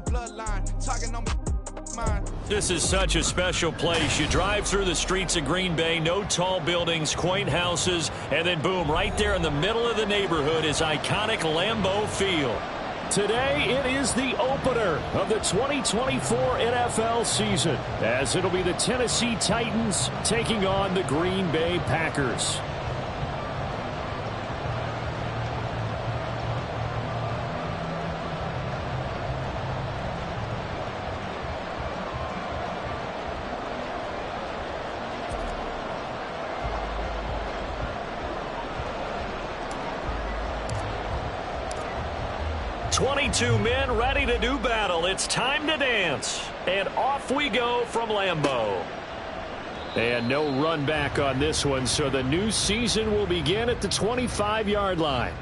bloodline, talking on mine. This is such a special place. You drive through the streets of Green Bay, no tall buildings, quaint houses, and then boom, right there in the middle of the neighborhood is iconic Lambeau Field. Today, it is the opener of the 2024 NFL season, as it'll be the Tennessee Titans taking on the Green Bay Packers. Two men ready to do battle. It's time to dance. And off we go from Lambeau. And no run back on this one, so the new season will begin at the 25-yard line.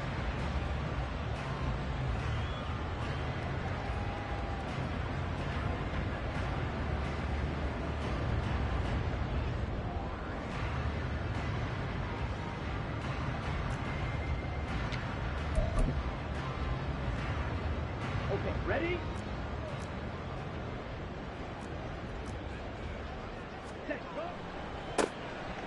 Ready?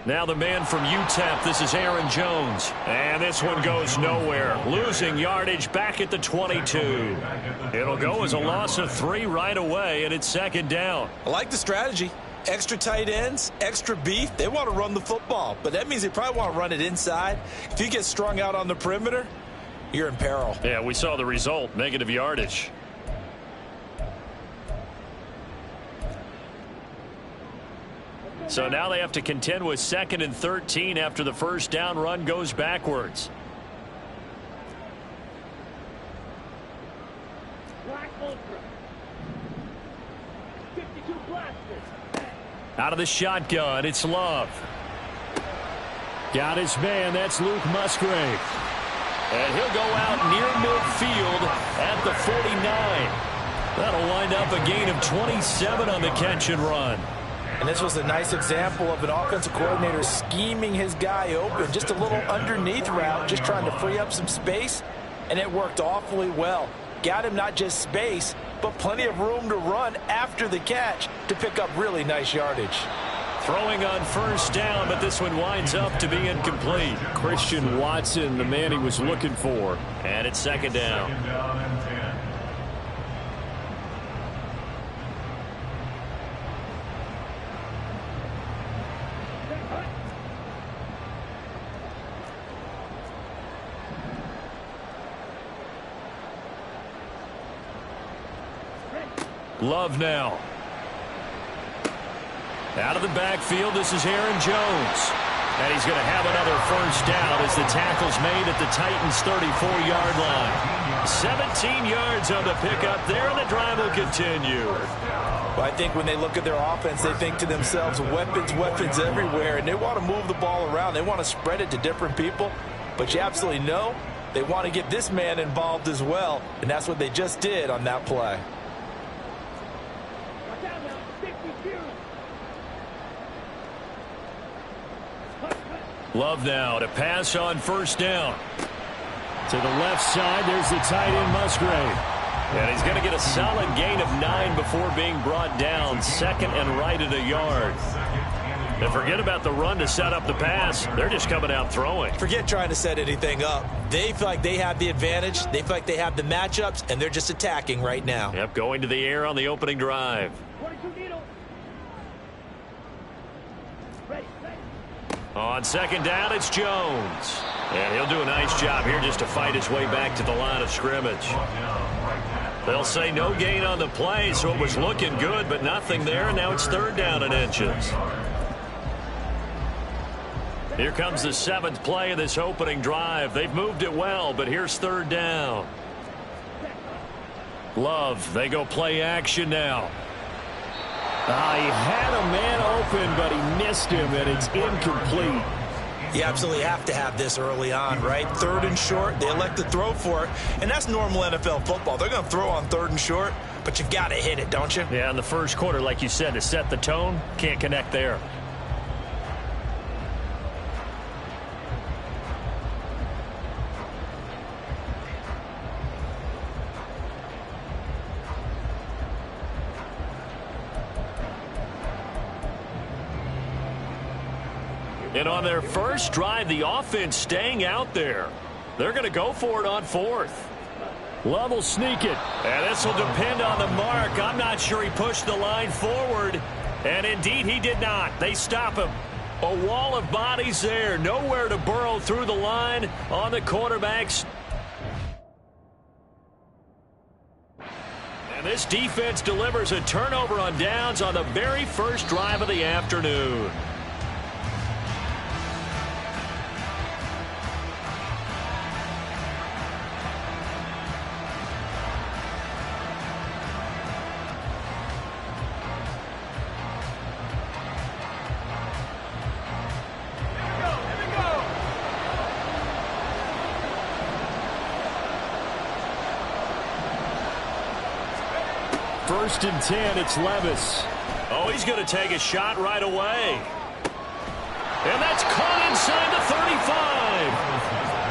Now the man from UTEP, this is Aaron Jones. And this one goes nowhere. Losing yardage back at the 22. It'll go as a loss of 3 right away, and it's second down. I like the strategy. Extra tight ends, extra beef. They want to run the football, but that means they probably want to run it inside. If you get strung out on the perimeter, you're in peril. Yeah, we saw the result, negative yardage. So now they have to contend with 2nd and 13 after the first down run goes backwards. Out of the shotgun, it's Love. Got his man, that's Luke Musgrave. And he'll go out near midfield at the 49. That'll wind up a gain of 27 on the catch and run. And this was a nice example of an offensive coordinator scheming his guy open. Just a little underneath route, just trying to free up some space, and it worked awfully well. Got him not just space, but plenty of room to run after the catch to pick up really nice yardage. Throwing on first down, but this one winds up to be incomplete. Christian Watson, the man he was looking for. And it's second down. Love now. Out of the backfield, this is Aaron Jones. And he's going to have another first down as the tackle's made at the Titans' 34-yard line. 17 yards on the pickup there, and the drive will continue. Well, I think when they look at their offense, they think to themselves, weapons, weapons everywhere, and they want to move the ball around. They want to spread it to different people, but you absolutely know they want to get this man involved as well, and that's what they just did on that play. Love now to pass on first down. To the left side, there's the tight end Musgrave. And he's going to get a solid gain of 9 before being brought down. 2nd and right at a yard. And forget about the run to set up the pass. They're just coming out throwing. Forget trying to set anything up. They feel like they have the advantage. They feel like they have the matchups, and they're just attacking right now. Yep, going to the air on the opening drive. On second down, it's Jones. And he'll do a nice job here just to fight his way back to the line of scrimmage. They'll say no gain on the play, so it was looking good, but nothing there, and now it's 3rd down and inches. Here comes the 7th play of this opening drive. They've moved it well, but here's 3rd down. Love, they go play action now. He had a man open, but he missed him, and it's incomplete. You absolutely have to have this early on, right? 3rd and short, they elect to throw for it, and that's normal NFL football. They're going to throw on 3rd and short, but you've got to hit it, don't you? Yeah, in the first quarter, like you said, to set the tone, can't connect there. And on their first drive, the offense staying out there. They're going to go for it on 4th. Love will sneak it. And this will depend on the mark. I'm not sure he pushed the line forward. And indeed, he did not. They stop him. A wall of bodies there. Nowhere to burrow through the line on the quarterbacks. And this defense delivers a turnover on downs on the very first drive of the afternoon. First and 10, it's Levis. Oh, he's going to take a shot right away. And that's caught inside the 35.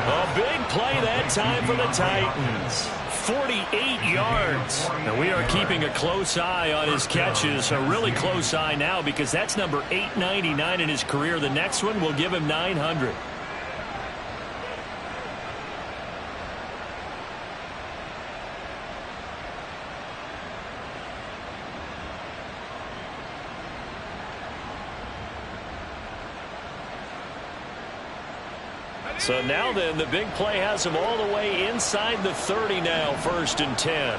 A big play that time for the Titans. 48 yards. And we are keeping a close eye on his catches. A really close eye now because that's number 899 in his career. The next one will give him 900. So now then, the big play has him all the way inside the 30 now, 1st and 10.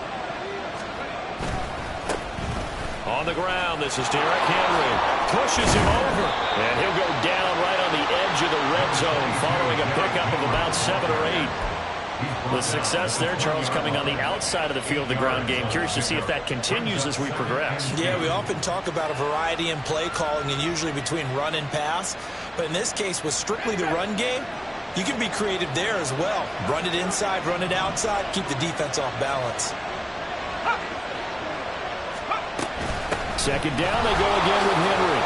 On the ground, this is Derrick Henry. Pushes him over. And he'll go down right on the edge of the red zone following a pickup of about 7 or 8. The success there, Charles, coming on the outside of the field, the ground game. Curious to see if that continues as we progress. Yeah, we often talk about a variety in play calling and usually between run and pass. But in this case, with strictly the run game, you can be creative there as well. Run it inside, run it outside, keep the defense off balance. Second down, they go again with Henry.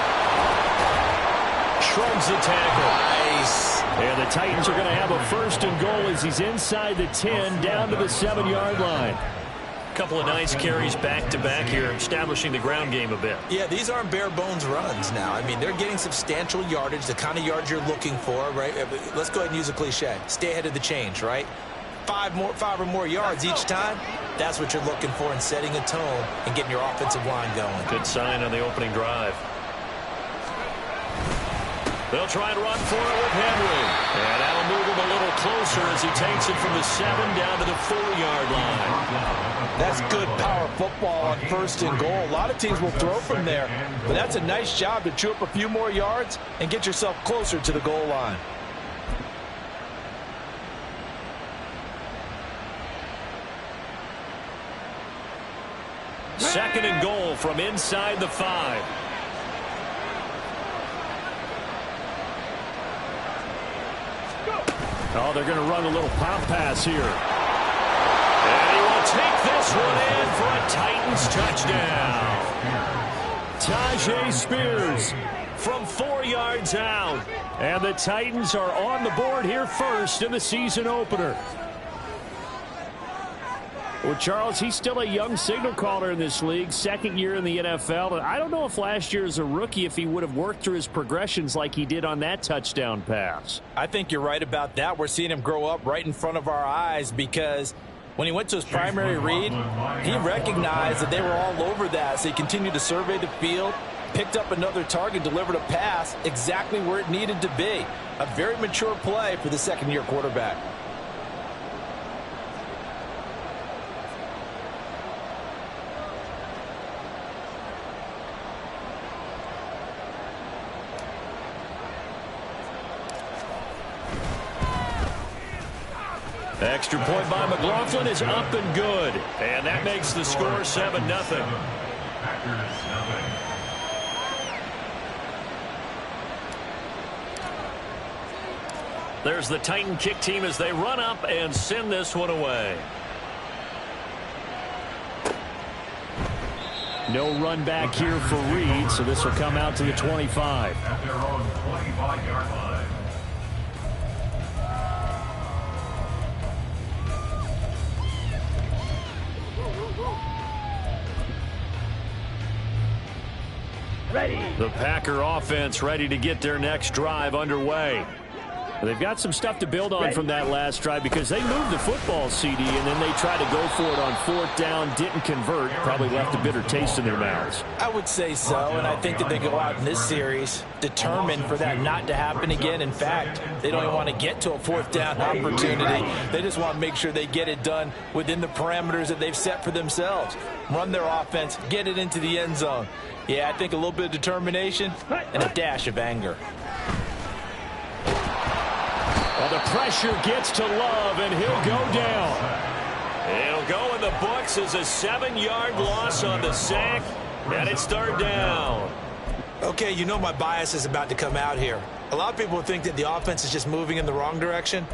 Shrugs the tackle. Nice. And the Titans are going to have a 1st and goal as he's inside the 10, down to the 7-yard line. Couple of nice carries back-to-back here, establishing the ground game a bit. Yeah, these aren't bare-bones runs now. I mean, they're getting substantial yardage, the kind of yards you're looking for, right? Let's go ahead and use a cliche. Stay ahead of the change, right? 5 or more yards each time. That's what you're looking for in setting a tone and getting your offensive line going. Good sign on the opening drive. They'll try and run for it with Henry. And that'll move him a little closer as he takes it from the 7 down to the 4-yard line. That's good power football on 1st and goal. A lot of teams will throw from there, but that's a nice job to chew up a few more yards and get yourself closer to the goal line. Second and goal from inside the 5. Oh, they're going to run a little pop pass here. And he will take this one in for a Titans touchdown. Tajay Spears From 4 yards out. And the Titans are on the board here first in the season opener. Well, Charles, he's still a young signal caller in this league, 2nd year in the NFL. And I don't know if last year as a rookie, if he would have worked through his progressions like he did on that touchdown pass. I think you're right about that. We're seeing him grow up right in front of our eyes because when he went to his primary read, he recognized that they were all over that. So he continued to survey the field, picked up another target, delivered a pass exactly where it needed to be. A very mature play for the 2nd-year quarterback. Extra point by McLaughlin is up and good. And that makes the score 7-0. There's the Titan kick team as they run up and send this one away. No run back here for Reed, so this will come out to the 25. At their own 25-yard line. The Packer offense ready to get their next drive underway. They've got some stuff to build on from that last drive because they moved the football, CD, and then they tried to go for it on 4th down, didn't convert, probably left a bitter taste in their mouths. I would say so, and I think that they go out in this series determined for that not to happen again. In fact, they don't even want to get to a 4th down opportunity. They just want to make sure they get it done within the parameters that they've set for themselves. Run their offense, get it into the end zone. Yeah, I think a little bit of determination and a dash of anger. Well, the pressure gets to Love, and he'll go down. It'll go in the books as a 7-yard loss on the sack, and it's 3rd down. Okay, you know my bias is about to come out here. A lot of people think that the offense is just moving in the wrong direction.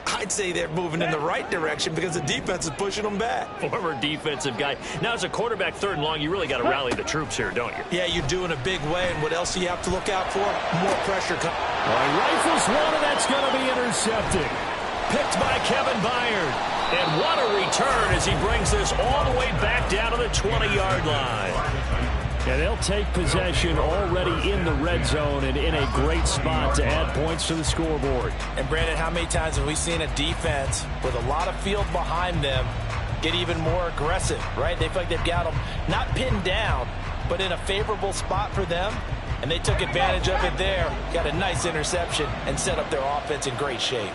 I'd say they're moving in the right direction because the defense is pushing them back. Former defensive guy. Now, as a quarterback 3rd and long, you really got to rally the troops here, don't you? Yeah, you do in a big way. And what else do you have to look out for? More pressure. Well, he rifles one, and that's going to be intercepted. Picked by Kevin Byard. And what a return as he brings this all the way back down to the 20-yard line. And they'll take possession already in the red zone and in a great spot to add points to the scoreboard. And, Brandon, how many times have we seen a defense with a lot of field behind them get even more aggressive, right? They feel like they've got them not pinned down, but in a favorable spot for them, and they took advantage of it there, got a nice interception, and set up their offense in great shape.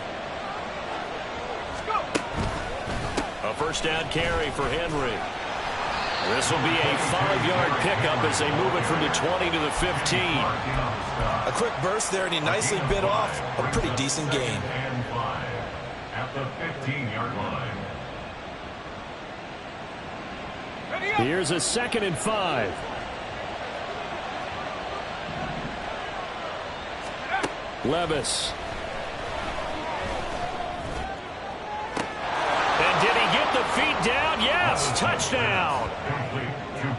A 1st down carry for Henry. This will be a 5-yard pickup as they move it from the 20 to the 15. A quick burst there, and he nicely bit off a pretty decent gain. At the 15-yard line. Here's a 2nd and 5. Levis. And did he get the feet down? Yes, touchdown.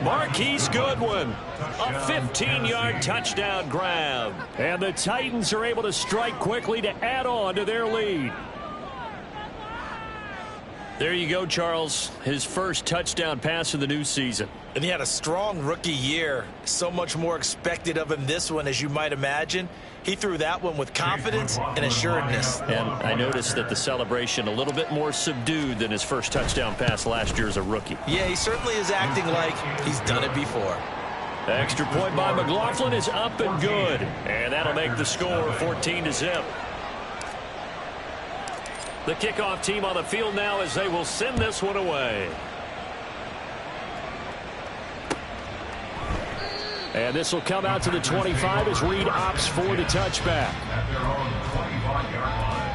Marquise Goodwin, a 15-yard touchdown grab. And the Titans are able to strike quickly to add on to their lead. There you go, Charles. His first touchdown pass of the new season. And he had a strong rookie year. So much more expected of him this one, as you might imagine. He threw that one with confidence and assuredness. And I noticed that the celebration a little bit more subdued than his first touchdown pass last year as a rookie. Yeah, he certainly is acting like he's done it before. The extra point by McLaughlin is up and good. And that'll make the score 14-0. The kickoff team on the field now as they will send this one away. And this will come out to the 25 as Reed opts for the touchback. At their own 25-yard line.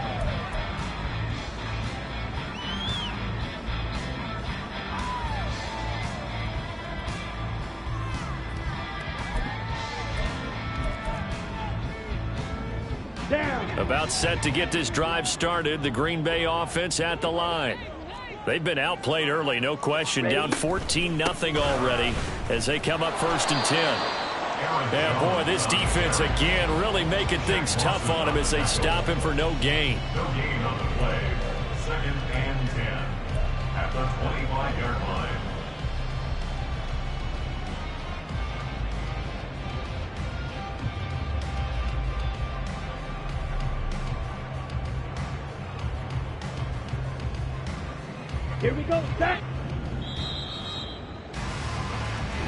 About set to get this drive started. The Green Bay offense at the line. They've been outplayed early, no question. Down 14-0 already as they come up 1st and 10. Yeah, boy, this defense again really making things tough on him as they stop him for no gain. No gain on the play. 2nd and 10 at the 25-yard line. Here we go, set.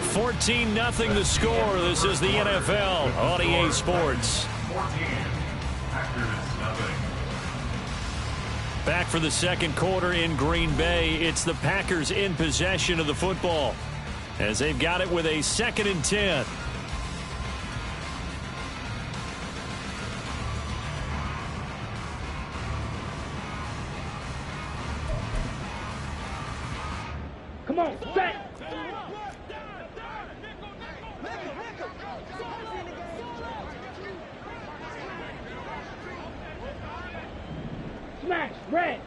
14-0 the score. This is the NFL on EA Sports. 14. Packers nothing. Back for the 2nd quarter in Green Bay. It's the Packers in possession of the football as they've got it with a 2nd and 10. Come on, set. Smash, red.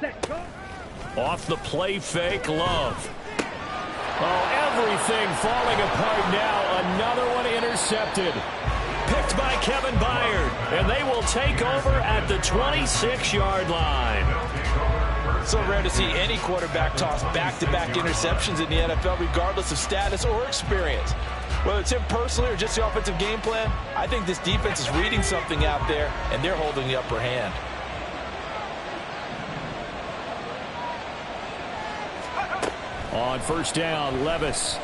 Set, go. Off the play fake, Love. Oh, everything falling apart now. Another one intercepted. Picked by Kevin Byard. And they will take over at the 26-yard line. So rare to see any quarterback toss back-to-back interceptions in the NFL, regardless of status or experience. Whether it's him personally or just the offensive game plan, I think this defense is reading something out there, and they're holding the upper hand. On first down, Levis.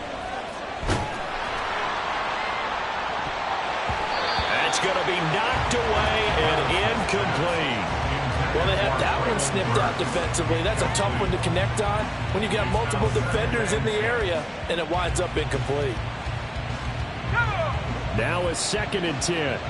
That's going to be knocked away and incomplete. Well, they had that one snipped out defensively. That's a tough one to connect on when you got multiple defenders in the area, and it winds up incomplete. Now a 2nd and 10.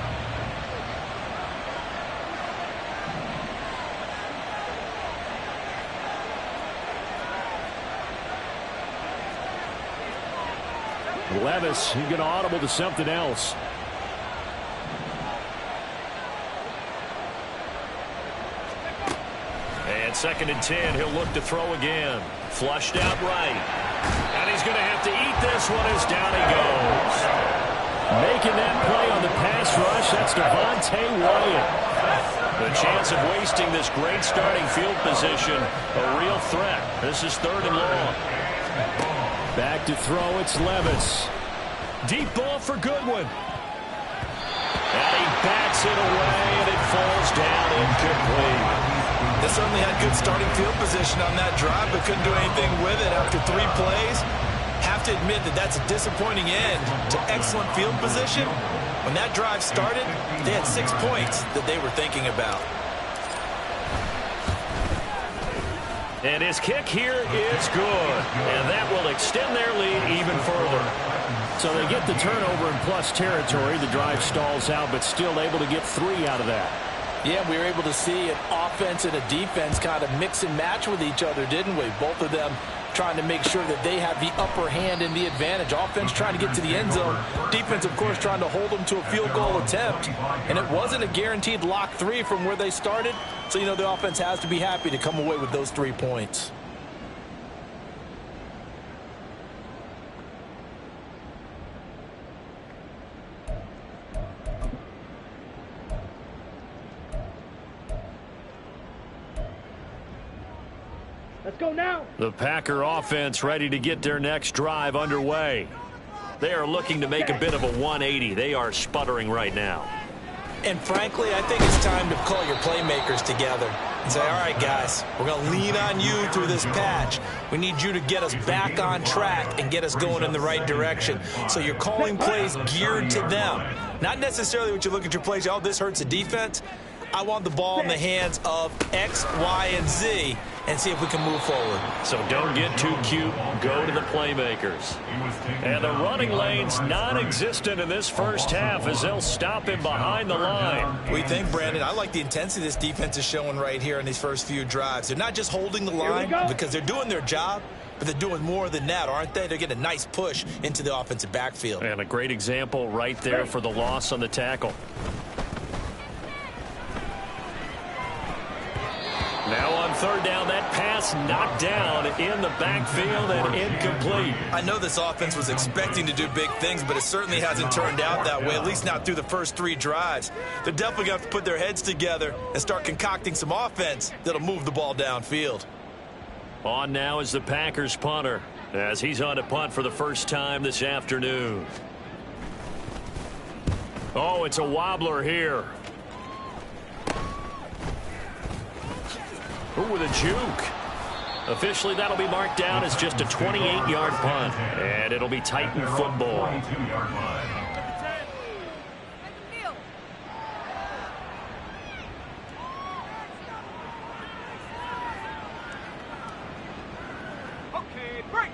Levis, he's going to audible to something else. And 2nd and 10, he'll look to throw again. Flushed out right. And he's going to have to eat this one as down he goes. Making that play on the pass rush, that's Devontae Wyatt. The chance of wasting this great starting field position, a real threat. This is 3rd and long. Back to throw, it's Levis. Deep ball for Goodwin. And he bats it away, and it falls down incomplete. They certainly had good starting field position on that drive, but couldn't do anything with it after 3 plays. Have to admit that that's a disappointing end to excellent field position. When that drive started, they had 6 points that they were thinking about. And his kick here is good. And that will extend their lead even further. So they get the turnover in plus territory. The drive stalls out, but still able to get 3 out of that. Yeah, we were able to see an offense and a defense kind of mix and match with each other, didn't we? Both of them trying to make sure that they have the upper hand and the advantage. Offense trying to get to the end zone. Defense, of course, trying to hold them to a field goal attempt. And it wasn't a guaranteed lock 3 from where they started. So, you know, the offense has to be happy to come away with those 3 points. Let's go now. The Packer offense ready to get their next drive underway. They are looking to make a bit of a 180. They are sputtering right now. And frankly, I think it's time to call your playmakers together and say, all right, guys, we're going to lean on you through this patch. We need you to get us back on track and get us going in the right direction. So you're calling plays geared to them. Not necessarily what you look at your plays, oh, this hurts the defense. I want the ball in the hands of X, Y, and Z and see if we can move forward. So don't get too cute. Go to the playmakers. And the running lane's non-existent in this first half as they'll stop him behind the line. What do you think, Brandon? I like the intensity this defense is showing right here in these first few drives. They're not just holding the line because they're doing their job, but they're doing more than that, aren't they? They're getting a nice push into the offensive backfield. And a great example right there for the loss on the tackle. Now on 3rd down, that pass knocked down in the backfield and incomplete. I know this offense was expecting to do big things, but it certainly hasn't turned out that way, at least not through the first 3 drives. They're definitely going to have to put their heads together and start concocting some offense that'll move the ball downfield. On now is the Packers punter as he's on to punt for the first time this afternoon. Oh, it's a wobbler here. Ooh, with a juke. Officially, that'll be marked down as just a 28-yard punt. And it'll be Titan football.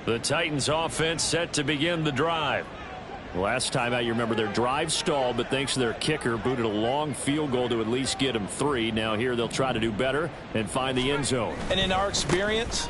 The Titans offense set to begin the drive. Last time out, you remember their drive stalled, but thanks to their kicker, booted a long field goal to at least get them 3. Now here they'll try to do better and find the end zone. And in our experience,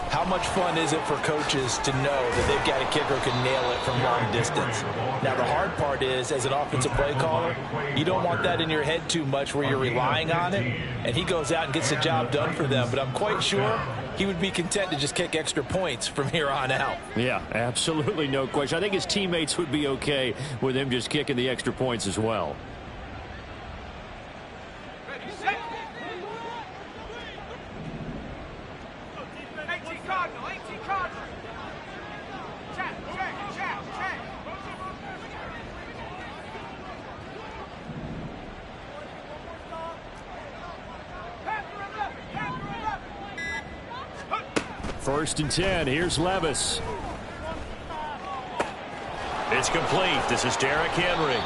how much fun is it for coaches to know that they've got a kicker who can nail it from long distance? Now, the hard part is, as an offensive play caller, you don't want that in your head too much where you're relying on it, and he goes out and gets the job done for them. But I'm quite sure he would be content to just kick extra points from here on out. Yeah, absolutely no question. I think his teammates would be okay with him just kicking the extra points as well. First and 10. Here's Levis. It's complete. This is Derrick Henry.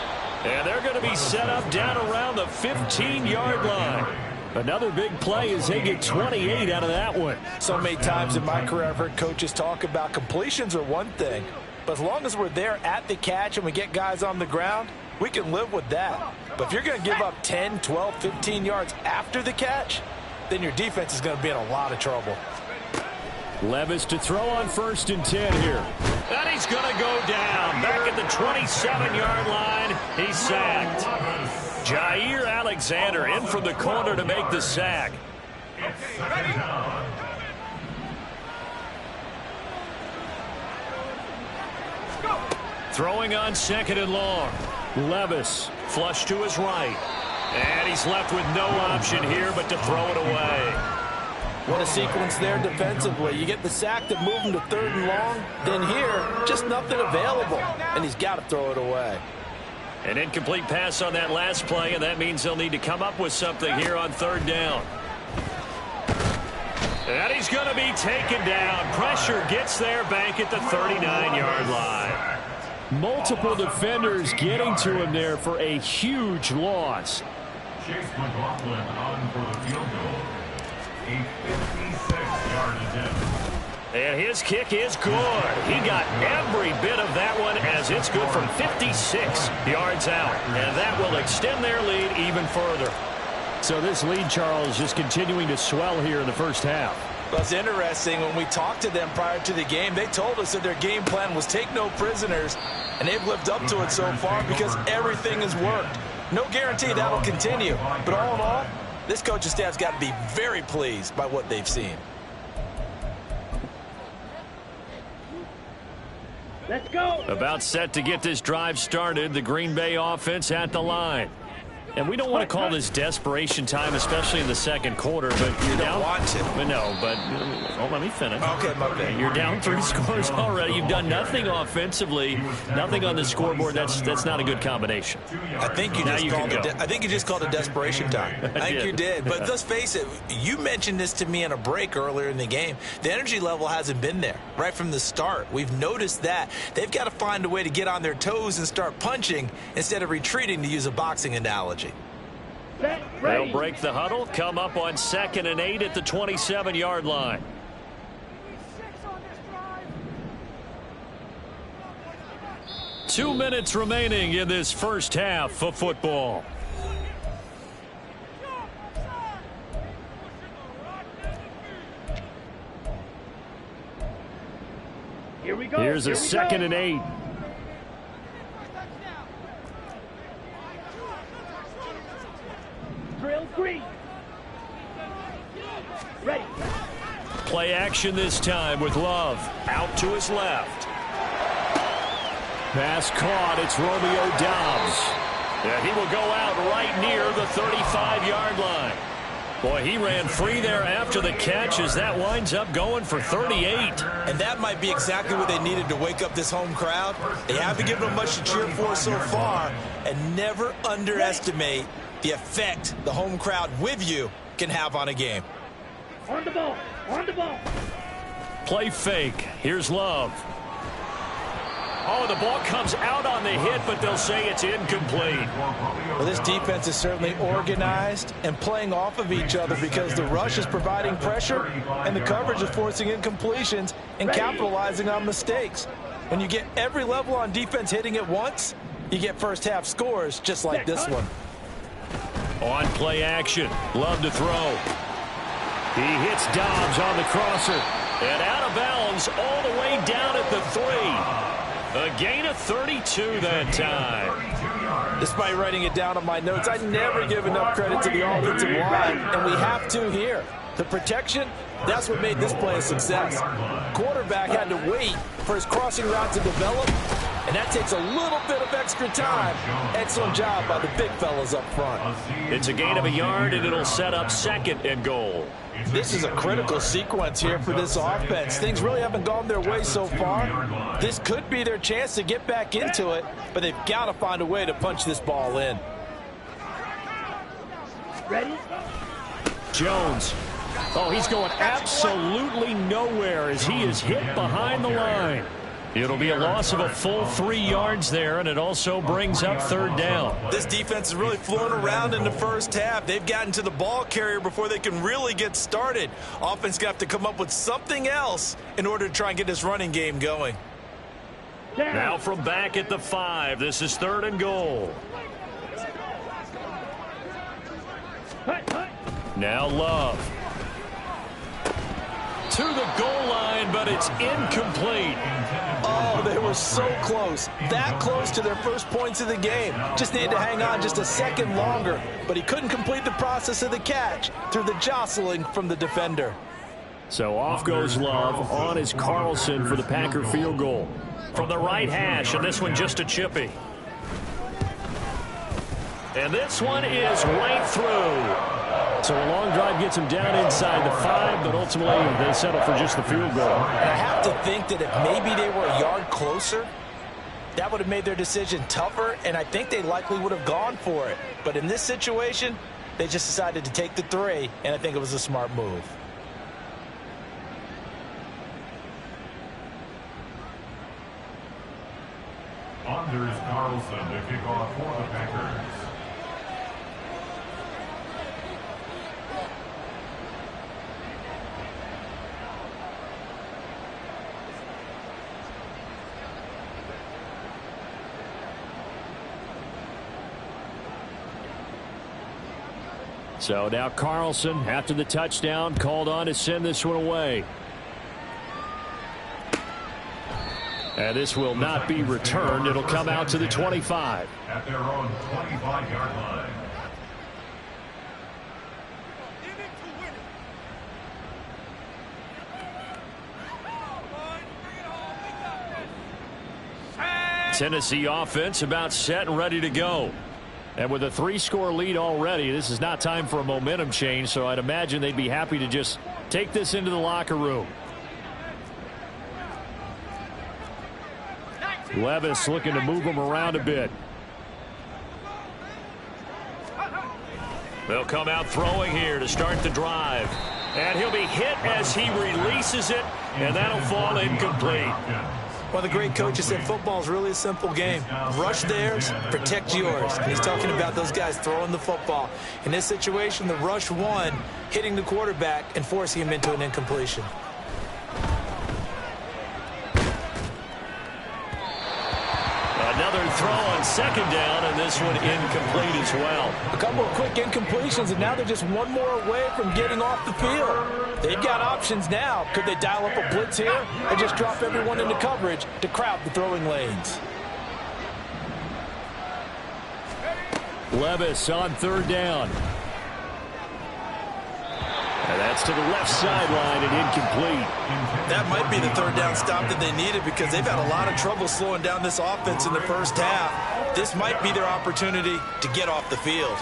And they're going to be set up down around the 15-yard line. Another big play as they get 28 out of that one. So many times in my career I've heard coaches talk about completions are one thing, but as long as we're there at the catch and we get guys on the ground, we can live with that. But if you're going to give up 10, 12, 15 yards after the catch, then your defense is going to be in a lot of trouble. Levis to throw on first and 10 here. And he's going to go down. Back at the 27-yard line, he's sacked. Jair Alexander in from the corner to make the sack. Throwing on second and long. Levis. Flush to his right. And he's left with no option here but to throw it away. What a sequence there defensively. You get the sack that moved him to third and long. Then here, just nothing available. And he's got to throw it away. An incomplete pass on that last play, and that means they'll need to come up with something here on third down. And he's going to be taken down. Pressure gets there back at the 39-yard line. Multiple defenders getting to him there for a huge loss. Chase McLaughlin on for the field goal. A 56-yard attempt. And his kick is good. He got every bit of that one as it's good from 56 yards out. And that will extend their lead even further. So this lead, Charles, just continuing to swell here in the first half. Well, it's interesting. When we talked to them prior to the game, they told us that their game plan was take no prisoners, and they've lived up to it so far because everything has worked. No guarantee that'll continue. But all in all, this coaching staff's got to be very pleased by what they've seen. Let's go. About set to get this drive started. The Green Bay offense at the line. And we don't want to call this desperation time, especially in the second quarter, but you're down. Want to. But no, but let me finish. Okay, my bad. You're down 3 scores already. You've done nothing offensively, nothing on the scoreboard. That's not a good combination. I think you just called it desperation time. I think you did. But let's face it, you mentioned this to me in a break earlier in the game. The energy level hasn't been there right from the start. We've noticed that. They've got to find a way to get on their toes and start punching instead of retreating, to use a boxing analogy. They'll break the huddle, come up on 2nd and 8 at the 27-yard line. Two minutes remaining in this first half of football. Here we go. Here's a 2nd and 8. Drill green. Ready. Play action this time with Love. Out to his left. Pass caught. It's Romeo Doubs. And he will go out right near the 35-yard line. Boy, he ran free there after the catch as that winds up going for 38. And that might be exactly what they needed to wake up this home crowd. They haven't given them much to cheer for so far. And never underestimate the effect the home crowd with you can have on a game. On the ball. On the ball. Play fake. Here's Love. Oh, the ball comes out on the hit, but they'll say it's incomplete. Well, this defense is certainly organized and playing off of each other because the rush is providing pressure and the coverage is forcing incompletions and capitalizing on mistakes. When you get every level on defense hitting at once, you get first half scores just like this one. On play action. Love to throw. He hits Doubs on the crosser. And out of bounds all the way down at the 3. A gain of 32 that time. Despite writing it down on my notes, I never give enough credit to the offensive line, and we have to here. The protection, that's what made this play a success. Quarterback had to wait for his crossing route to develop, and that takes a little bit of extra time. Excellent job by the big fellas up front. It's a gain of a yard, and it'll set up 2nd and goal. This is a critical sequence here for this offense. Things really haven't gone their way so far. This could be their chance to get back into it, but they've got to find a way to punch this ball in. Ready? Jones. Oh, he's going absolutely nowhere as he is hit behind the line. It'll be a loss of a full 3 yards there, and it also brings up third down. This defense is really flown around in the first half. They've gotten to the ball carrier before they can really get started. Offense going to have to come up with something else in order to try and get this running game going. Now from back at the 5, this is 3rd and goal. Now Love. To the goal line, but it's incomplete. Oh, they were so close. That close to their first points of the game. Just needed to hang on just a second longer. But he couldn't complete the process of the catch through the jostling from the defender. So off goes Love. On is Carlson for the Packer field goal. From the right hash, and this one just a chippy. And this one is right through. So a long drive gets him down inside the 5, but ultimately they settle for just the field goal. And I have to think that if maybe they were a yard closer, that would have made their decision tougher, and I think they likely would have gone for it. But in this situation, they just decided to take the 3, and I think it was a smart move. Anders Carlson to kick off for the Packers. So now Carlson, after the touchdown, called on to send this one away. And this will not be returned. It'll come out to the 25. At their own 25-yard line. Tennessee offense about set and ready to go. And with a 3-score lead already, this is not time for a momentum change, so I'd imagine they'd be happy to just take this into the locker room. Levis looking to move him around a bit. They'll come out throwing here to start the drive. And he'll be hit as he releases it, and that'll fall incomplete. One of the great coaches said football is really a simple game. Rush theirs, protect yours. And he's talking about those guys throwing the football. In this situation, the rush won, hitting the quarterback and forcing him into an incompletion. Another throw on 2nd down, and this one incomplete as well. A couple of quick incompletions, and now they're just one more away from getting off the field. They've got options now. Could they dial up a blitz here or just drop everyone into coverage to crowd the throwing lanes? Levis on 3rd down. And that's to the left sideline and incomplete. That might be the 3rd down stop that they needed because they've had a lot of trouble slowing down this offense in the first half. This might be their opportunity to get off the field.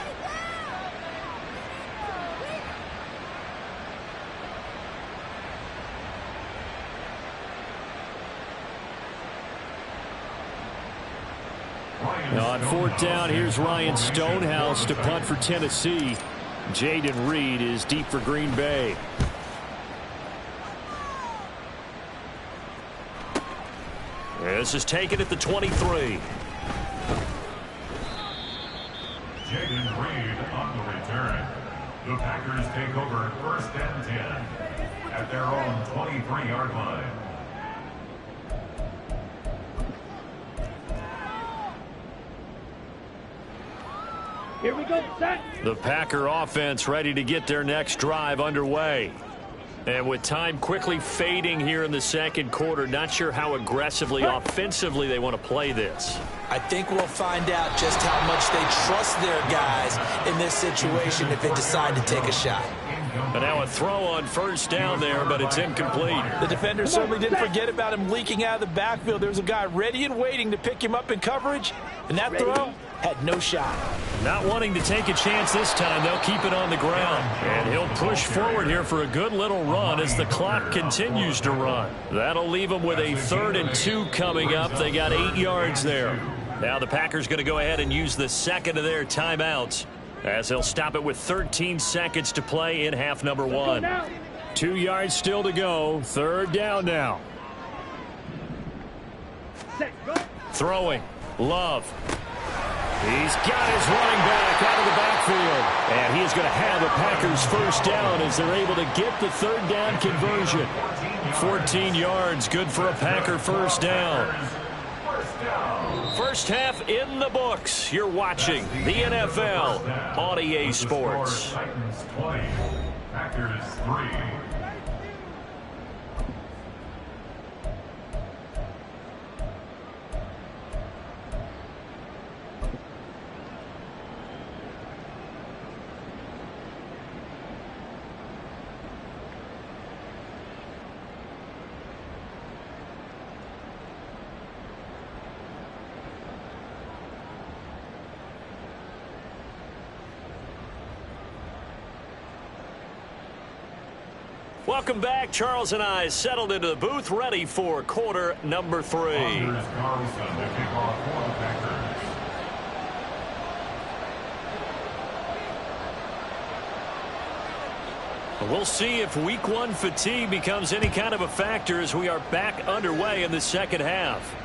On 4th down, here's Ryan Stonehouse to punt for Tennessee. Jaden Reed is deep for Green Bay. This is taken at the 23. Jaden Reed on the return. The Packers take over 1st and 10 at their own 23-yard line. Here we go, set. The Packer offense ready to get their next drive underway. And with time quickly fading here in the 2nd quarter, not sure how aggressively, offensively they want to play this. I think we'll find out just how much they trust their guys in this situation if they decide to take a shot. And now a throw on 1st down there, but it's incomplete. The defender certainly didn't forget about him leaking out of the backfield. There was a guy ready and waiting to pick him up in coverage, and that throw had no shot. Not wanting to take a chance this time, they'll keep it on the ground. And he'll push forward here for a good little run as the clock continues to run. That'll leave them with a 3rd and 2 coming up. They got 8 yards there. Now the Packers going to go ahead and use the 2nd of their timeouts. as they'll stop it with 13 seconds to play in half number one. 2 yards still to go. Third down now. Throwing. Love. He's got his running back out of the backfield. And he is going to have a Packers first down as they're able to get the third down conversion. 14 yards, good for a Packer first down. First half in the books. You're watching the NFL on EA Sports. Packers 3. Welcome back. Charles and I settled into the booth, ready for quarter number 3. We'll see if week 1 fatigue becomes any kind of a factor as we are back underway in the second half.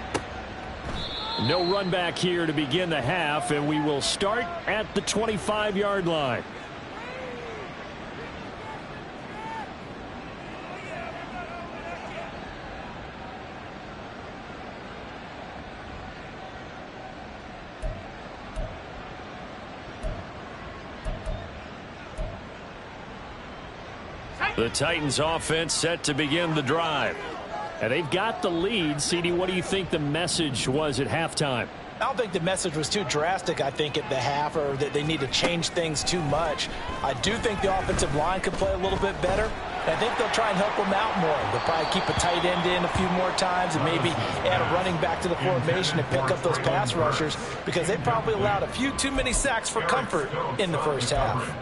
No run back here to begin the half, and we will start at the 25-yard line. The Titans offense set to begin the drive. And they've got the lead. CD, what do you think the message was at halftime? I don't think the message was too drastic, I think, at the half, or that they need to change things too much. I do think the offensive line could play a little bit better. I think they'll try and help them out more. They'll probably keep a tight end in a few more times and maybe add a running back to the formation and pick up those pass rushers, because they probably allowed a few too many sacks for comfort in the first half.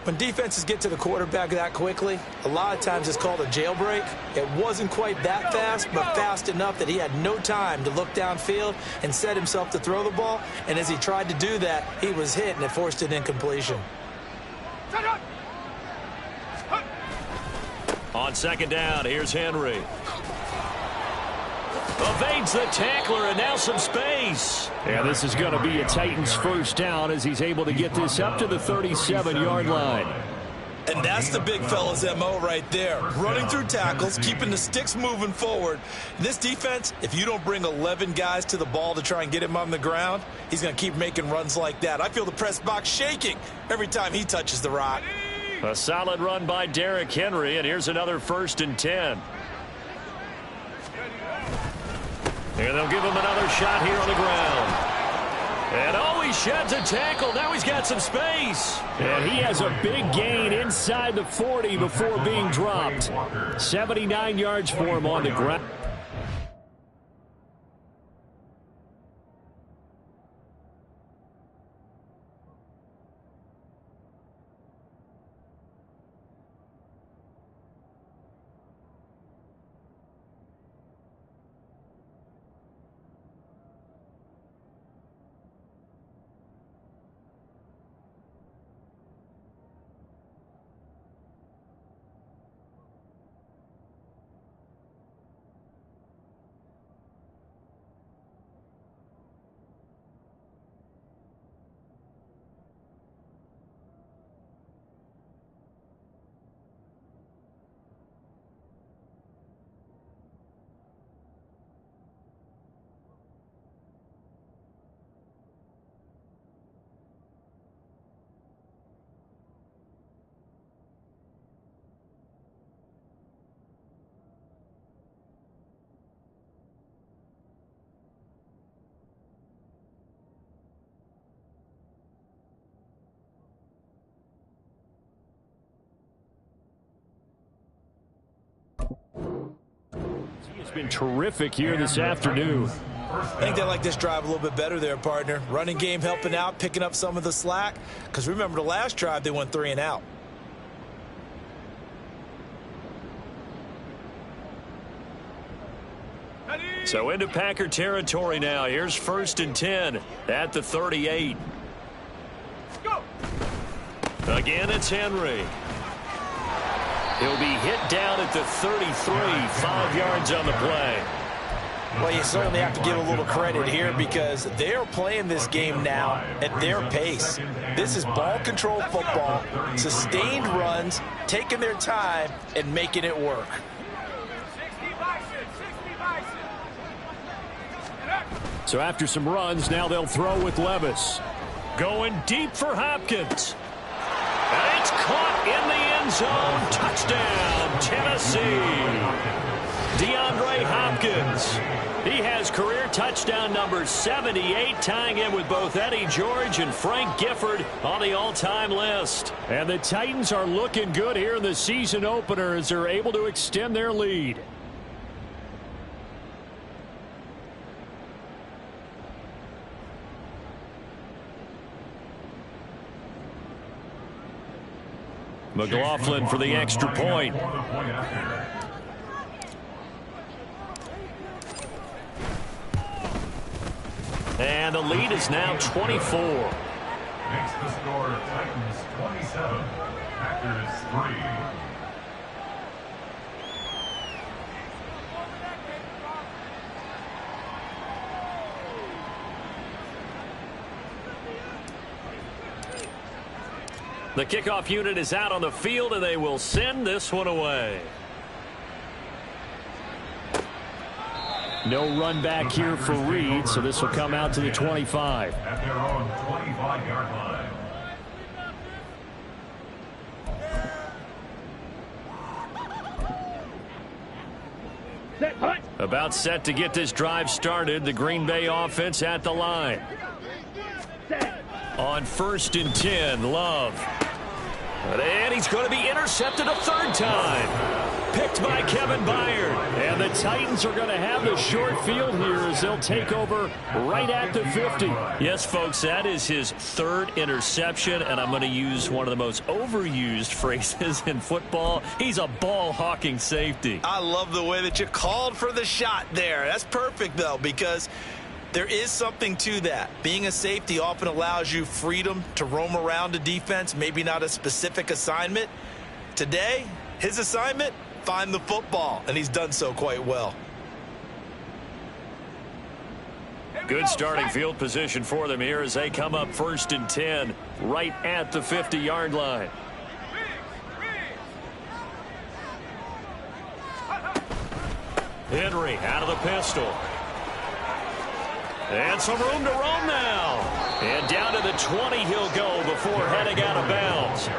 When defenses get to the quarterback that quickly, a lot of times it's called a jailbreak. It wasn't quite that fast, but fast enough that he had no time to look downfield and set himself to throw the ball. And as he tried to do that, he was hit and it forced an incompletion. On second down, here's Henry. Evades the tackler, and now some space. Yeah, this is going to be a Titans first down as he's able to get this up to the 37-yard line. And that's the big fella's MO right there. Running through tackles, keeping the sticks moving forward. This defense, if you don't bring 11 guys to the ball to try and get him on the ground, he's going to keep making runs like that. I feel the press box shaking every time he touches the rock. A solid run by Derrick Henry, and here's another 1st and 10. And they'll give him another shot here on the ground. And oh, he sheds a tackle. Now he's got some space. And he has a big gain inside the 40 before being dropped. 79 yards for him on the ground. He's been terrific here this afternoon. I think they like this drive a little bit better there, partner. Running game helping out, picking up some of the slack. Because remember, the last drive, they went 3 and out. So into Packer territory now. Here's 1st and 10 at the 38. Go! Again, it's Henry. He'll be hit down at the 33, 5 yards on the play. Well, you certainly have to give a little credit here because they're playing this game now at their pace. This is ball control football, sustained runs, taking their time, and making it work. So after some runs, now they'll throw with Levis. Going deep for Hopkins. And it's caught in the end zone. Touchdown, Tennessee. DeAndre Hopkins. He has career touchdown number 78, tying in with both Eddie George and Frank Gifford on the all-time list. And the Titans are looking good here in the season opener as they're able to extend their lead. McLaughlin for the extra point. And the lead is now 24. Makes the score Titans 27, Packers 3. The kickoff unit is out on the field, and they will send this one away. No run back here for Reed, so this will come out to the 25. At their own 25-yard line. About set to get this drive started. The Green Bay offense at the line. On 1st and 10, Love. And he's going to be intercepted a third time. Picked by Kevin Byard. And the Titans are going to have the short field here as they'll take over right at the 50. Yes, folks, that is his 3rd interception, and I'm going to use one of the most overused phrases in football. He's a ball-hawking safety. I love the way that you called for the shot there. That's perfect, though, because there is something to that. Being a safety often allows you freedom to roam around a defense, maybe not a specific assignment. Today, his assignment, find the football, and he's done so quite well. Good starting field position for them here as they come up 1st and 10 right at the 50-yard line. Henry out of the pistol. And some room to roam now. And down to the 20 he'll go before heading out of bounds.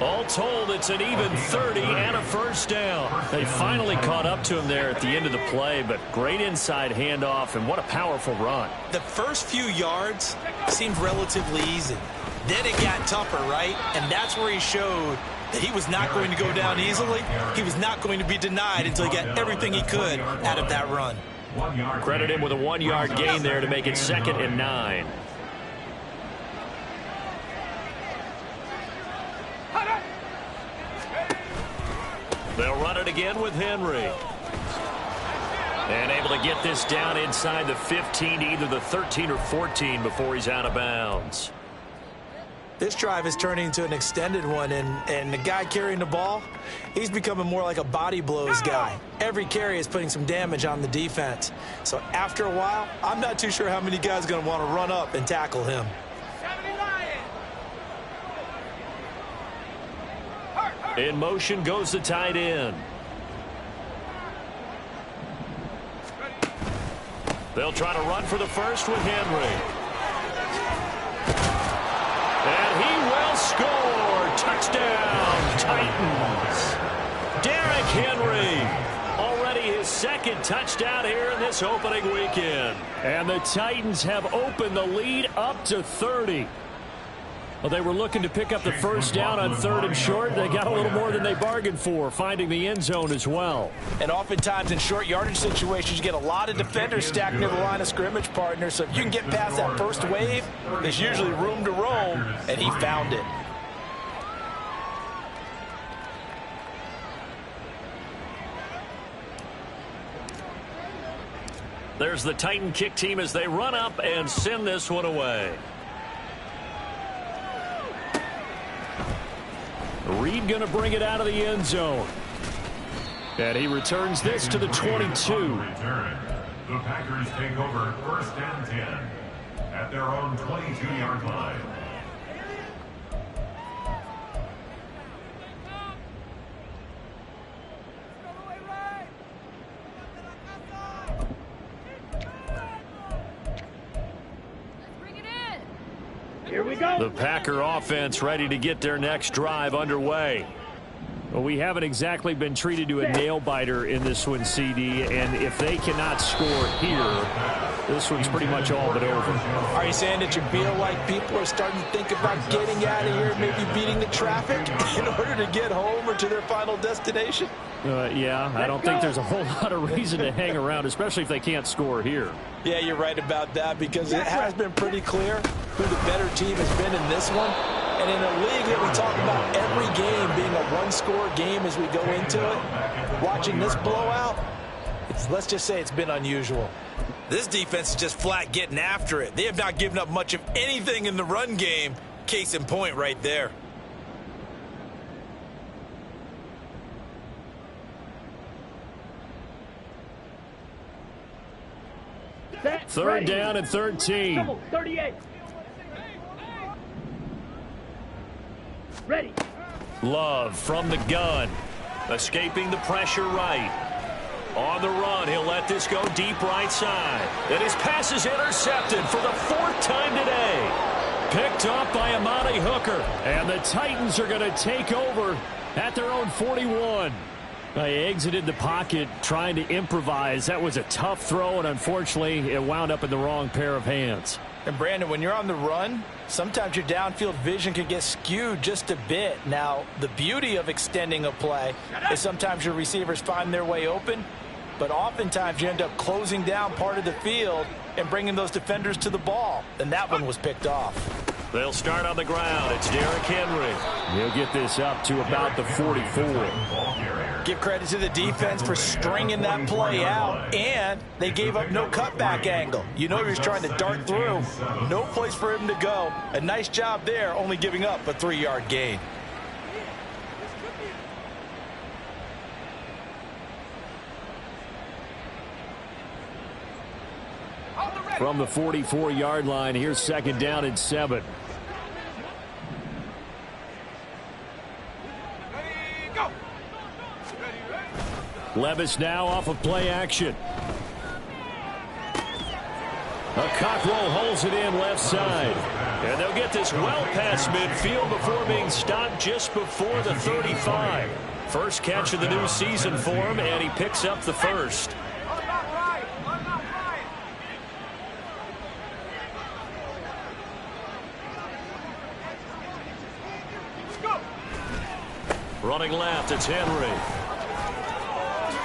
All told, it's an even 30 and a first down. They finally caught up to him there at the end of the play, but great inside handoff, and what a powerful run. The first few yards seemed relatively easy. Then it got tougher, right? And that's where he showed that he was not going to go down easily. He was not going to be denied until he got everything he could out of that run. Credit him with a 1-yard gain there to make it 2nd and 9. They'll run it again with Henry. And able to get this down inside the 15 to either the 13 or 14 before he's out of bounds. This drive is turning into an extended one, and the guy carrying the ball, he's becoming more like a body blows guy. Every carry is putting some damage on the defense. So after a while, I'm not too sure how many guys are going to want to run up and tackle him. In motion goes the tight end. They'll try to run for the first with Henry. And he will score. Touchdown, Titans. Derrick Henry. Already his 2nd touchdown here in this opening weekend. And the Titans have opened the lead up to 30. Well, they were looking to pick up the first down on 3rd and short. They got a little more than they bargained for, finding the end zone as well. And oftentimes in short yardage situations, you get a lot of defenders stacked near the line of scrimmage, partner. So if you can get past that first wave, there's usually room to roam, and he found it. There's the Titan kick team as they run up and send this one away. Reed going to bring it out of the end zone. And he returns this to the 22. The Packers take over 1st and 10 at their own 22-yard line. Here we go. The Packer offense ready to get their next drive underway. Well, we haven't exactly been treated to a nail-biter in this one, CD, and if they cannot score here, this one's pretty much all but over. Are you saying that you feel like people are starting to think about getting out of here, maybe beating the traffic in order to get home or to their final destination? Yeah, I don't think there's a whole lot of reason to hang around, especially if they can't score here. Yeah, you're right about that, because it has been pretty clear who the better team has been in this one. And in a league that we talk about every game being a one-score game as we go into it, watching this blowout, let's just say it's been unusual. This defense is just flat getting after it. They have not given up much of anything in the run game. Case in point right there. Third down and 13. 38. Ready. Love from the gun. Escaping the pressure right. On the run, he'll let this go deep right side. And his pass is intercepted for the 4th time today. Picked off by Amani Hooker. And the Titans are going to take over at their own 41. They exited the pocket trying to improvise. That was a tough throw, and unfortunately, it wound up in the wrong pair of hands. And Brandon, when you're on the run, sometimes your downfield vision can get skewed just a bit. Now, the beauty of extending a play is sometimes your receivers find their way open, but oftentimes you end up closing down part of the field and bringing those defenders to the ball. And that one was picked off. They'll start on the ground. It's Derrick Henry. He'll get this up to about the 44. Give credit to the defense for stringing that play out, and they gave up no cutback angle. You know he was trying to dart through. No place for him to go. A nice job there, only giving up a 3-yard gain. From the 44-yard line, here's 2nd down and 7. Levis now off of play action. A Cockrell holds it in left side. And they'll get this well past midfield before being stopped just before the 35. First catch of the new season for him, and he picks up the first. Running left, it's Henry.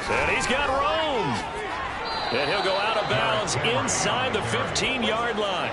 And he's got room. And he'll go out of bounds inside the 15-yard line.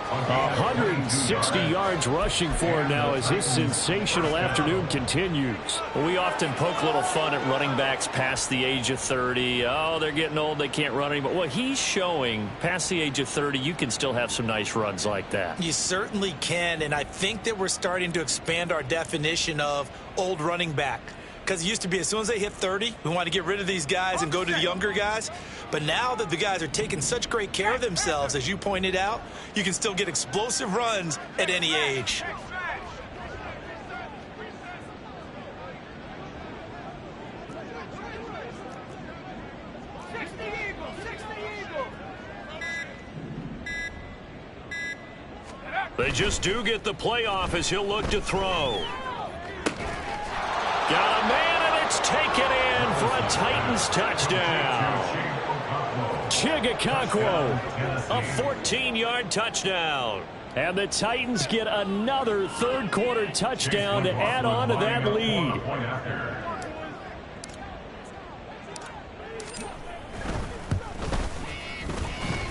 160 yards rushing for him now as his sensational afternoon continues. Well, we often poke a little fun at running backs past the age of 30. Oh, they're getting old, they can't run anymore. Well, he's showing past the age of 30, you can still have some nice runs like that. You certainly can, and I think that we're starting to expand our definition of old running back. Because it used to be as soon as they hit 30, we want to get rid of these guys and go to the younger guys. But now that the guys are taking such great care of themselves, as you pointed out, you can still get explosive runs at any age. They just do get the playoff as he'll look to throw. Got a man, and it's taken in for a Titans touchdown. Chigakakwo. A 14-yard touchdown. And the Titans get another third-quarter touchdown to add on to that lead.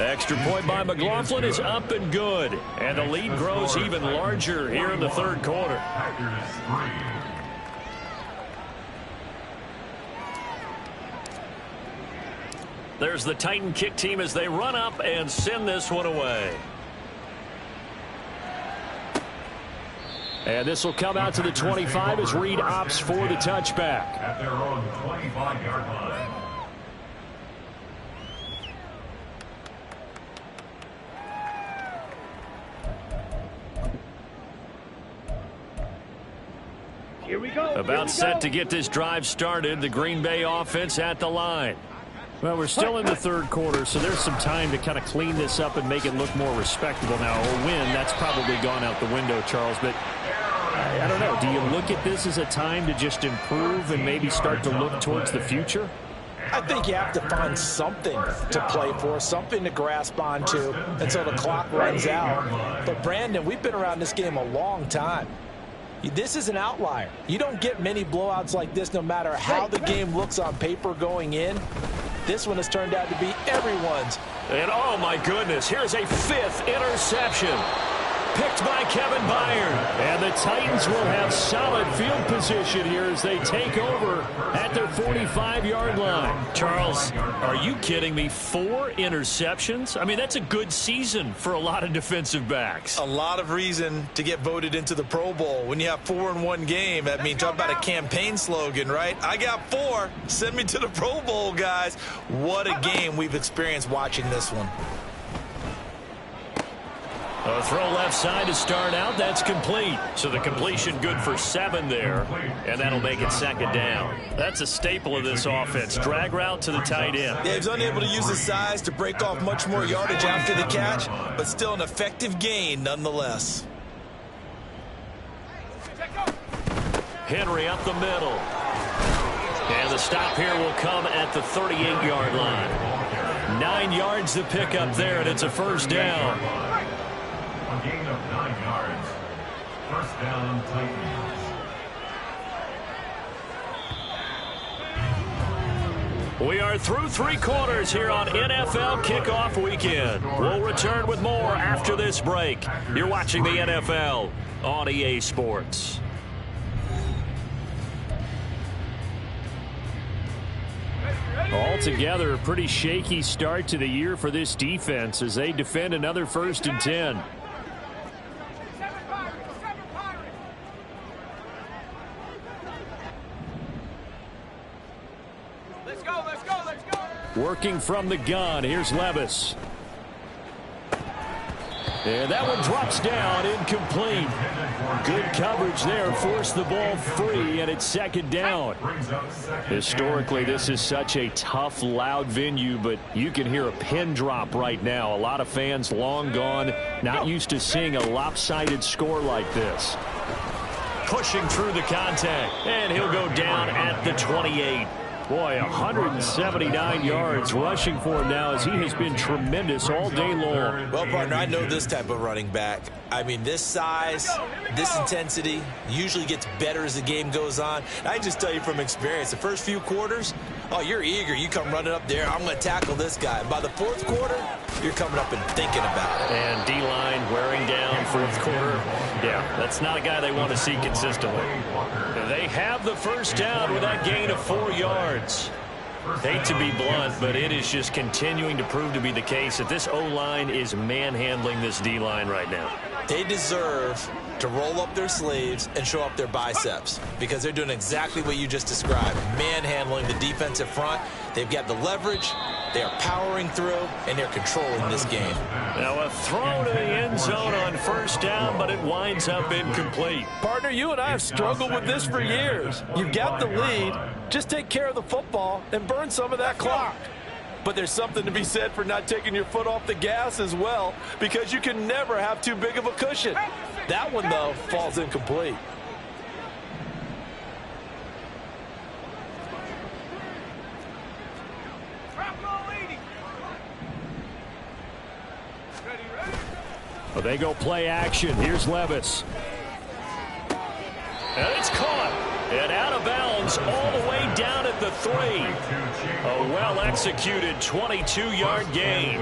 Extra point by McLaughlin is up and good. And the lead grows even larger here in the third quarter. There's the Titan kick team as they run up and send this one away. And this will come out to the 25 as Reed opts for the touchback. At their own 25-yard line. Here we go. About set to get this drive started. The Green Bay offense at the line. Well, we're still in the third quarter, so there's some time to kind of clean this up and make it look more respectable now. A win, that's probably gone out the window, Charles. But I don't know. Do you look at this as a time to just improve and maybe start to look towards the future? I think you have to find something to play for, something to grasp onto until the clock runs out. But, Brandon, we've been around this game a long time. This is an outlier. You don't get many blowouts like this no matter how the game looks on paper going in. This one has turned out to be everyone's. And, oh, my goodness, here's a fifth interception. Picked by Kevin Byard. And the Titans will have solid field position here as they take over at their 45-yard line. Charles, are you kidding me? 4 interceptions? I mean, that's a good season for a lot of defensive backs. A lot of reason to get voted into the Pro Bowl. When you have 4 in one game, I mean, talk about a campaign slogan, right? I got 4. Send me to the Pro Bowl, guys. What a game we've experienced watching this one. A throw left side to start out. That's complete. So the completion good for 7 there. And that'll make it second down. That's a staple of this offense. Drag route to the tight end. Yeah, he's unable to use his size to break off much more yardage after the catch, but still an effective gain nonetheless. Henry up the middle. And the stop here will come at the 38-yard line. 9 yards to pick up there, and it's a first down. A gain of 9 yards. First down, Titans. We are through 3 quarters here on NFL Kickoff Weekend. We'll return with more after this break. You're watching the NFL on EA Sports. Altogether, a pretty shaky start to the year for this defense as they defend another 1st and 10. Working from the gun. Here's Levis. And that one drops down, incomplete. Good coverage there, forced the ball free, and it's second down. Historically, this is such a tough, loud venue, but you can hear a pin drop right now. A lot of fans long gone, not used to seeing a lopsided score like this. Pushing through the contact, and he'll go down at the 28. Boy, 179 yards rushing for him now as he has been tremendous all day long. Well, partner, I know this type of running back. I mean, this size, this intensity usually gets better as the game goes on. I can just tell you from experience, the first few quarters, oh, you're eager. You come running up there, I'm going to tackle this guy. By the 4th quarter, you're coming up and thinking about it. And D-line wearing down 4th quarter. Yeah, that's not a guy they want to see consistently. They have the first down with that gain of 4 yards. Hate to be blunt, but it is just continuing to prove to be the case that this O-line is manhandling this D-line right now. They deserve to roll up their sleeves and show up their biceps because they're doing exactly what you just described, manhandling the defensive front. They've got the leverage, they are powering through, and they're controlling this game. Now a throw to the end zone on first down, but it winds up incomplete. Partner, you and I have struggled with this for years. You've got the lead. Just take care of the football and burn some of that clock. But there's something to be said for not taking your foot off the gas as well, because you can never have too big of a cushion. That one, though, falls incomplete. Well, they go play action. Here's Levis. And it's caught. And out of bounds all the way down at the 3. A well-executed 22-yard gain.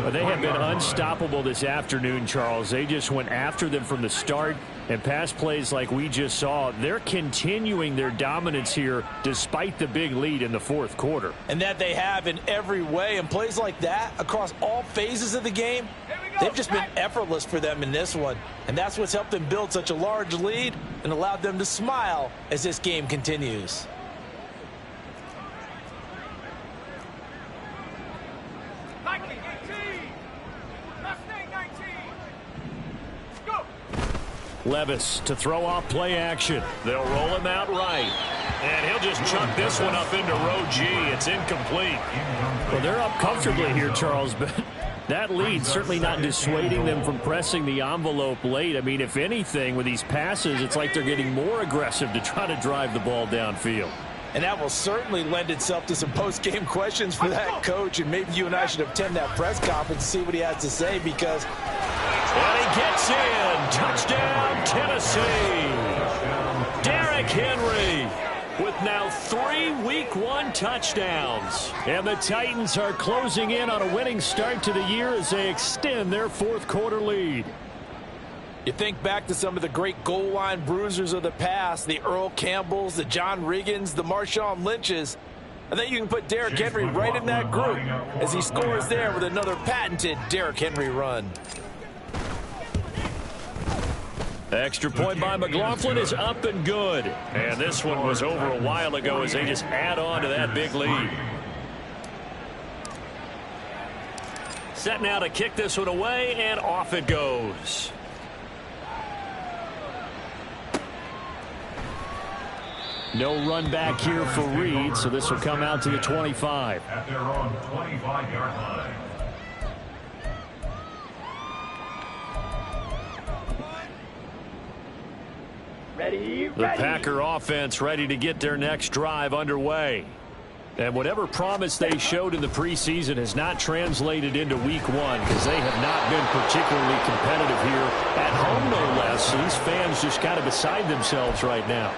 Well, they have been unstoppable this afternoon, Charles. They just went after them from the start, and pass plays like we just saw, they're continuing their dominance here despite the big lead in the fourth quarter. And that they have in every way, and plays like that across all phases of the game, they've just been effortless for them in this one. And that's what's helped them build such a large lead and allowed them to smile as this game continues. Levis to throw off play action. They'll roll him out right. And he'll just chuck this one up into row G. It's incomplete. Well, they're up comfortably here, Charles, but that lead certainly not dissuading them from pressing the envelope late. I mean, if anything, with these passes, it's like they're getting more aggressive to try to drive the ball downfield. And that will certainly lend itself to some post-game questions for that coach. And maybe you and I should attend that press conference to see what he has to say, because... And he gets in. Touchdown, Tennessee. Derrick Henry with now 3 Week 1 touchdowns. And the Titans are closing in on a winning start to the year as they extend their fourth quarter lead. You think back to some of the great goal line bruisers of the past, the Earl Campbells, the John Riggins, the Marshawn Lynches. I think you can put Derrick Henry right in that group as he scores there with another patented Derrick Henry run. Extra point by McLaughlin is up and good. And this one was over a while ago as they just add on to that big lead. Set now to kick this one away, and off it goes. No run back here for Reed, so this will come out to the 25. At their own 25-yard line. The Packer offense ready to get their next drive underway. And whatever promise they showed in the preseason has not translated into week 1, because they have not been particularly competitive here at home, no less. So these fans just kind of beside themselves right now.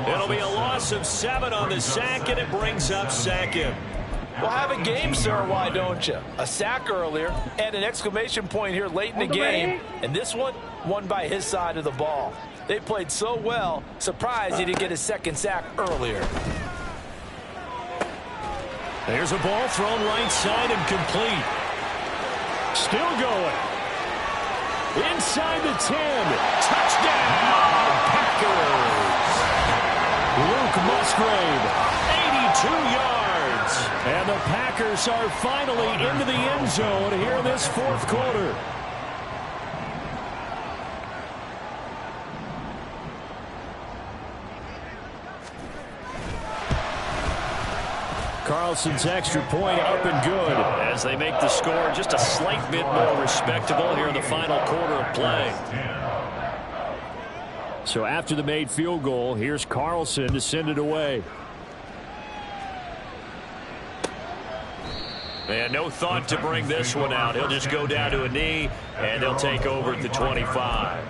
It'll be a loss of 7 on the sack, and it brings up second. Well, have a game, sir, why don't you? A sack earlier and an exclamation point here late in the game. And this one won by his side of the ball. They played so well, surprised he didn't get his second sack earlier. There's a ball thrown right side and complete. Still going. Inside the 10. Touchdown, Packers. Luke Musgrave, 82 yards. And the Packers are finally into the end zone here in this fourth quarter. Carlson's extra point up and good as they make the score just a slight bit more respectable here in the final quarter of play. So after the made field goal, here's Carlson to send it away. And no thought to bring this one out. He'll just go down to a knee, and they'll take over at the 25.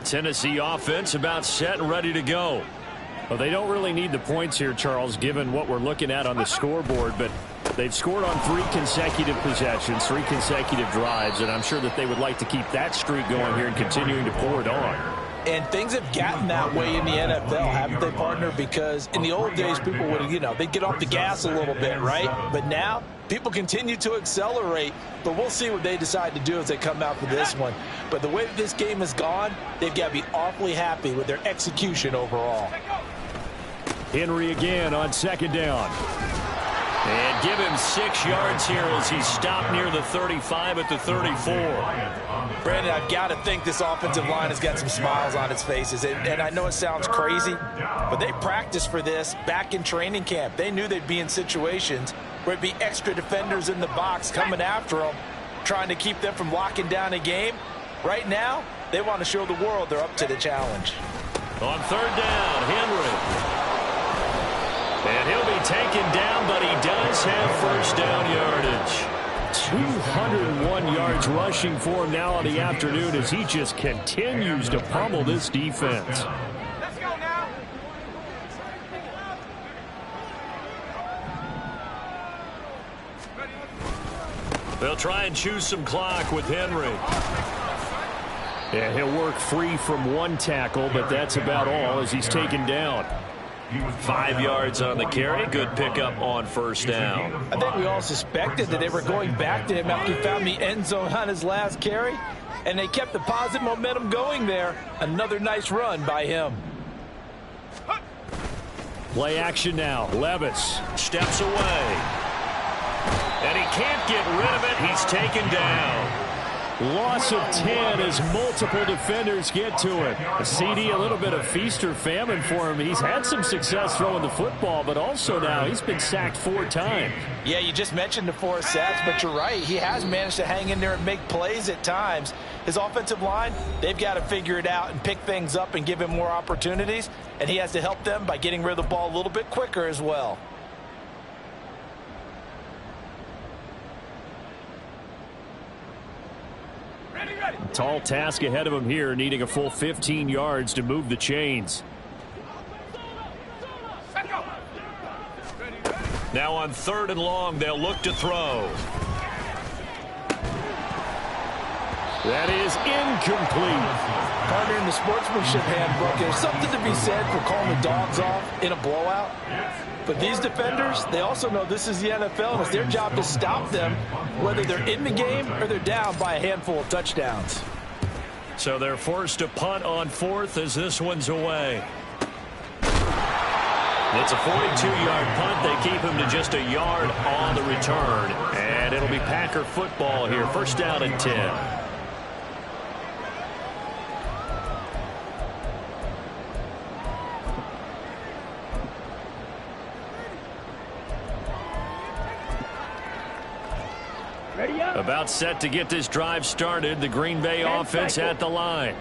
Tennessee offense about set and ready to go. Well, they don't really need the points here, Charles, given what we're looking at on the scoreboard, but they've scored on 3 consecutive possessions, 3 consecutive drives, and I'm sure that they would like to keep that streak going here and continuing to pour it on. And things have gotten that way in the NFL, haven't they, partner? Because in the old days, people would, they'd get off the gas a little bit, right? But now, people continue to accelerate, but we'll see what they decide to do as they come out for this one. But the way that this game has gone, they've got to be awfully happy with their execution overall. Henry again on second down. And give him 6 yards here as he's stopped near the 35 at the 34. Brandon, I've got to think this offensive line has got some smiles on its faces. And I know it sounds crazy, but they practiced for this back in training camp. They knew they'd be in situations where it'd be extra defenders in the box coming after them, trying to keep them from locking down a game. Right now, they want to show the world they're up to the challenge. On third down, Henry. And he'll be taken down, but he does have first down yardage. 201 yards rushing for him now on the afternoon as he just continues to pummel this defense. Let's go now. They'll try and choose some clock with Henry. Yeah, he'll work free from one tackle, but that's about all as he's taken down. 5 yards on the carry. Good pickup on first down. I think we all suspected that they were going back to him after he found the end zone on his last carry, and they kept the positive momentum going there. Another nice run by him. Play action now. Levis Steps away. And he can't get rid of it. He's taken down. Loss of 10 as multiple defenders get to it. A CD, a little bit of feast or famine for him. He's had some success throwing the football, but also now he's been sacked 4 times. Yeah, you just mentioned the 4 sacks, but you're right. He has managed to hang in there and make plays at times. His offensive line, they've got to figure it out and pick things up and give him more opportunities, and he has to help them by getting rid of the ball a little bit quicker as well. Tall task ahead of him here, needing a full 15 yards to move the chains. Now on 3rd and long, they'll look to throw. That is incomplete. Partner, in the sportsmanship handbook, there's something to be said for calling the dogs off in a blowout. But these defenders, they also know this is the NFL, and it's their job to stop them, whether they're in the game or they're down by a handful of touchdowns. So they're forced to punt on 4th as this one's away. It's a 42-yard punt. They keep him to just a yard on the return. And it'll be Packer football here. First down and 10. About set to get this drive started. The Green Bay offense at the line.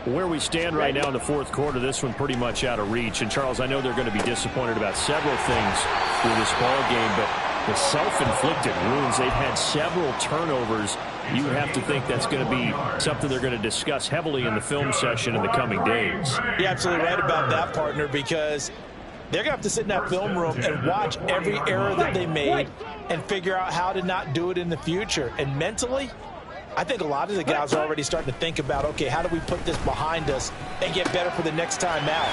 Where we stand right now in the 4th quarter, this one pretty much out of reach. And, Charles, I know they're going to be disappointed about several things through this ball game, but the self-inflicted wounds, they've had several turnovers. You have to think that's going to be something they're going to discuss heavily in the film session in the coming days. You're absolutely right about that, partner, because they're going to have to sit in that film room and watch every error that they made and figure out how to not do it in the future. And mentally, I think a lot of the guys are already starting to think about, okay, how do we put this behind us and get better for the next time out?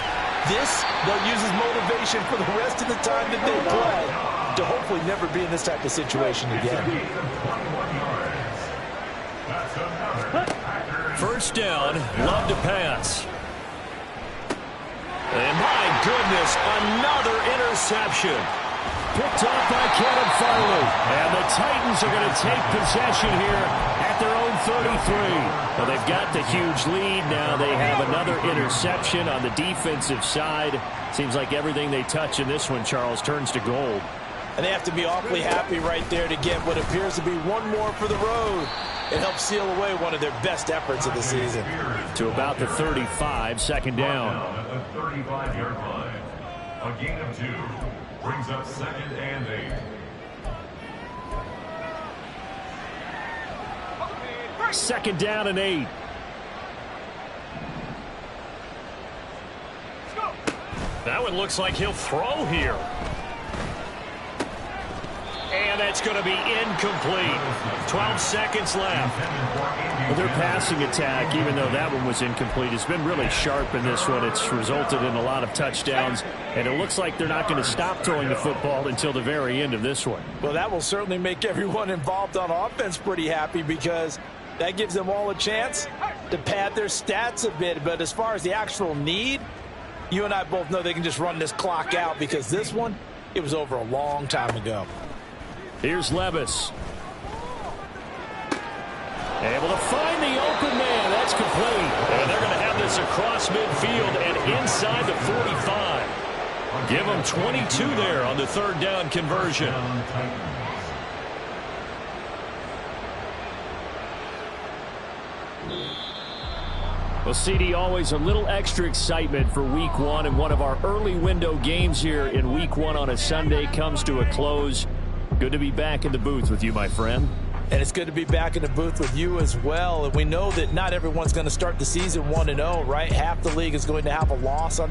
This, they'll use as motivation for the rest of the time that they play to hopefully never be in this type of situation again. First down, Love to pass. And my goodness, another interception. Picked off by Kevin Farley. And the Titans are going to take possession here at their own 33. Well, they've got the huge lead. Now they have another interception on the defensive side. Seems like everything they touch in this one, Charles, turns to gold. And they have to be awfully happy right there to get what appears to be one more for the road. It helps seal away one of their best efforts of the season. To about the 35, second down. At the 35-yard line. A gain of 2 brings up 2nd and 8. Second down and 8. That one looks like he'll throw here. And that's going to be incomplete. 12 seconds left. Well, their passing attack, even though that one was incomplete, has been really sharp in this one. It's resulted in a lot of touchdowns, and it looks like they're not going to stop throwing the football until the very end of this one. Well, that will certainly make everyone involved on offense pretty happy because that gives them all a chance to pad their stats a bit. But as far as the actual need, you and I both know they can just run this clock out because this one, it was over a long time ago. Here's Levis. Able to find the open man. That's complete. And they're going to have this across midfield and inside the 45. Give them 22 there on the 3rd down conversion. Well, CD, always a little extra excitement for Week 1, and one of our early window games here in Week 1 on a Sunday comes to a close. Good to be back in the booth with you, my friend. And it's good to be back in the booth with you as well. And we know that not everyone's going to start the season 1-0, right? Half the league is going to have a loss on